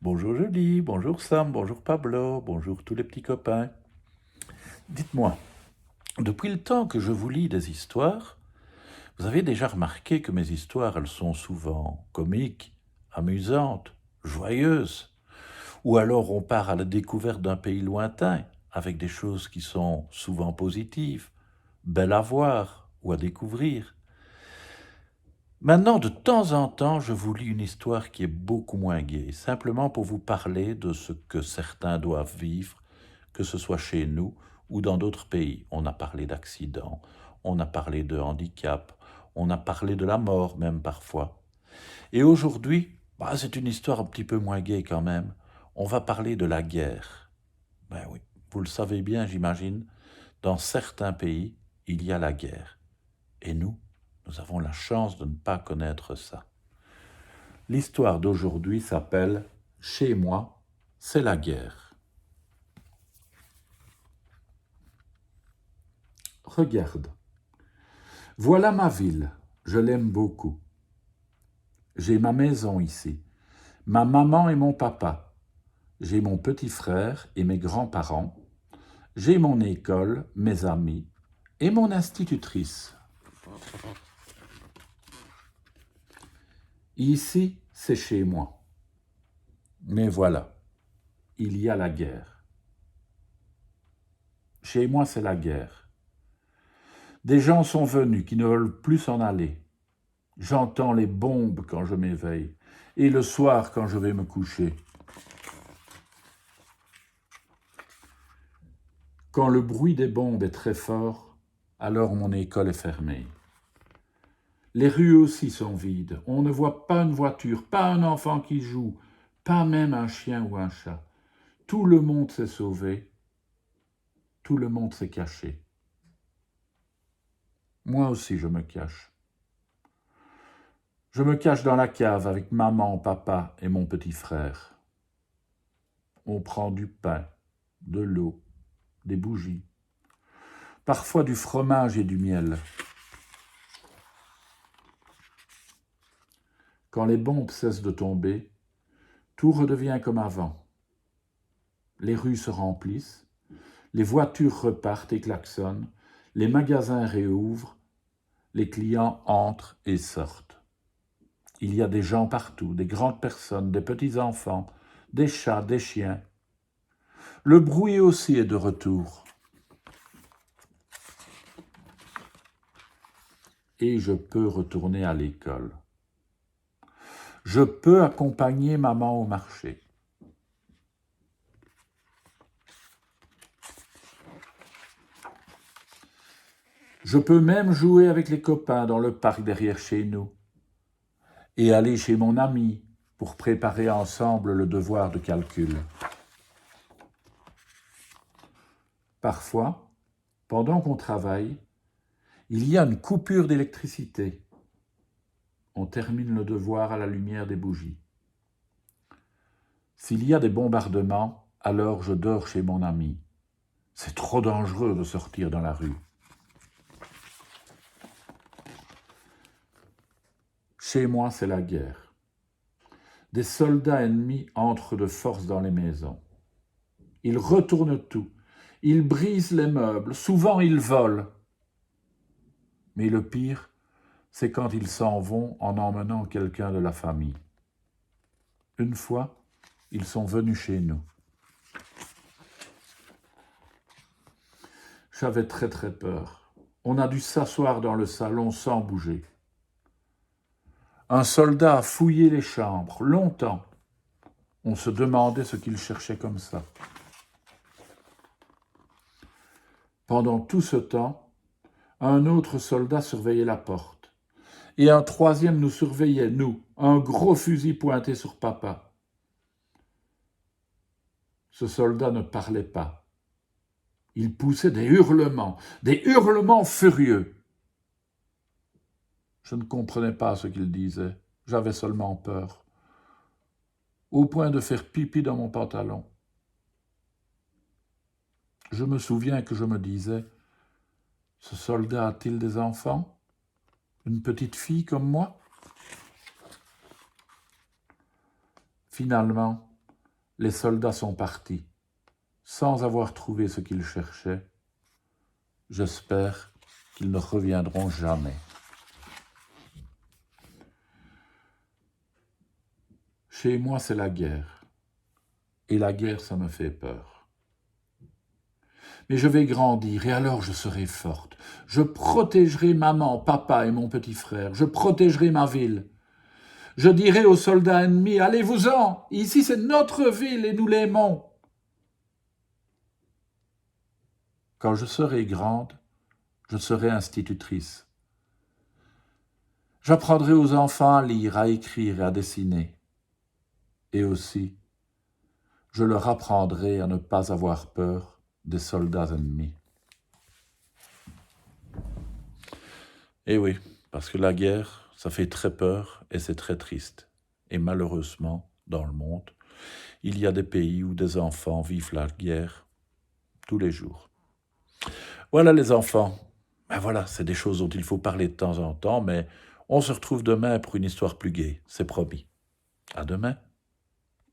Bonjour Julie, bonjour Sam, bonjour Pablo, bonjour tous les petits copains. Dites-moi, depuis le temps que je vous lis des histoires, vous avez déjà remarqué que mes histoires, elles sont souvent comiques, amusantes, joyeuses, ou alors on part à la découverte d'un pays lointain, avec des choses qui sont souvent positives, belles à voir ou à découvrir. Maintenant, de temps en temps, je vous lis une histoire qui est beaucoup moins gaie, simplement pour vous parler de ce que certains doivent vivre, que ce soit chez nous ou dans d'autres pays. On a parlé d'accidents, on a parlé de handicap, on a parlé de la mort même parfois. Et aujourd'hui, c'est une histoire un petit peu moins gaie quand même. On va parler de la guerre. Ben oui, vous le savez bien, j'imagine, dans certains pays, il y a la guerre. Et nous avons la chance de ne pas connaître ça. L'histoire d'aujourd'hui s'appelle « Chez moi, c'est la guerre ». Regarde, voilà ma ville, je l'aime beaucoup. J'ai ma maison ici, ma maman et mon papa. J'ai mon petit frère et mes grands-parents. J'ai mon école, mes amis et mon institutrice. Ici, c'est chez moi. Mais voilà, il y a la guerre. Chez moi, c'est la guerre. Des gens sont venus qui ne veulent plus s'en aller. J'entends les bombes quand je m'éveille et le soir quand je vais me coucher. Quand le bruit des bombes est très fort, alors mon école est fermée. Les rues aussi sont vides. On ne voit pas une voiture, pas un enfant qui joue, pas même un chien ou un chat. Tout le monde s'est sauvé, tout le monde s'est caché. Moi aussi je me cache. Je me cache dans la cave avec maman, papa et mon petit frère. On prend du pain, de l'eau, des bougies, parfois du fromage et du miel. Quand les bombes cessent de tomber, tout redevient comme avant. Les rues se remplissent, les voitures repartent et klaxonnent, les magasins réouvrent, les clients entrent et sortent. Il y a des gens partout, des grandes personnes, des petits-enfants, des chats, des chiens. Le bruit aussi est de retour. Et je peux retourner à l'école. Je peux accompagner maman au marché. Je peux même jouer avec les copains dans le parc derrière chez nous et aller chez mon ami pour préparer ensemble le devoir de calcul. Parfois, pendant qu'on travaille, il y a une coupure d'électricité. On termine le devoir à la lumière des bougies. S'il y a des bombardements, alors je dors chez mon ami. C'est trop dangereux de sortir dans la rue. Chez moi, c'est la guerre. Des soldats ennemis entrent de force dans les maisons. Ils retournent tout. Ils brisent les meubles. Souvent, ils volent. Mais le pire, c'est quand ils s'en vont en emmenant quelqu'un de la famille. Une fois, ils sont venus chez nous. J'avais très très peur. On a dû s'asseoir dans le salon sans bouger. Un soldat a fouillé les chambres, longtemps. On se demandait ce qu'il cherchait comme ça. Pendant tout ce temps, un autre soldat surveillait la porte. Et un troisième nous surveillait, nous, un gros fusil pointé sur papa. Ce soldat ne parlait pas. Il poussait des hurlements furieux. Je ne comprenais pas ce qu'il disait, j'avais seulement peur, au point de faire pipi dans mon pantalon. Je me souviens que je me disais, ce soldat a-t-il des enfants? Une petite fille comme moi? Finalement, les soldats sont partis, sans avoir trouvé ce qu'ils cherchaient. J'espère qu'ils ne reviendront jamais. Chez moi, c'est la guerre. Et la guerre, ça me fait peur. Mais je vais grandir et alors je serai forte. Je protégerai maman, papa et mon petit frère. Je protégerai ma ville. Je dirai aux soldats ennemis, allez-vous-en, ici c'est notre ville et nous l'aimons. Quand je serai grande, je serai institutrice. J'apprendrai aux enfants à lire, à écrire et à dessiner. Et aussi, je leur apprendrai à ne pas avoir peur des soldats ennemis. Eh oui, parce que la guerre, ça fait très peur et c'est très triste. Et malheureusement, dans le monde, il y a des pays où des enfants vivent la guerre tous les jours. Voilà les enfants. Ben voilà, c'est des choses dont il faut parler de temps en temps, mais on se retrouve demain pour une histoire plus gaie, c'est promis. À demain.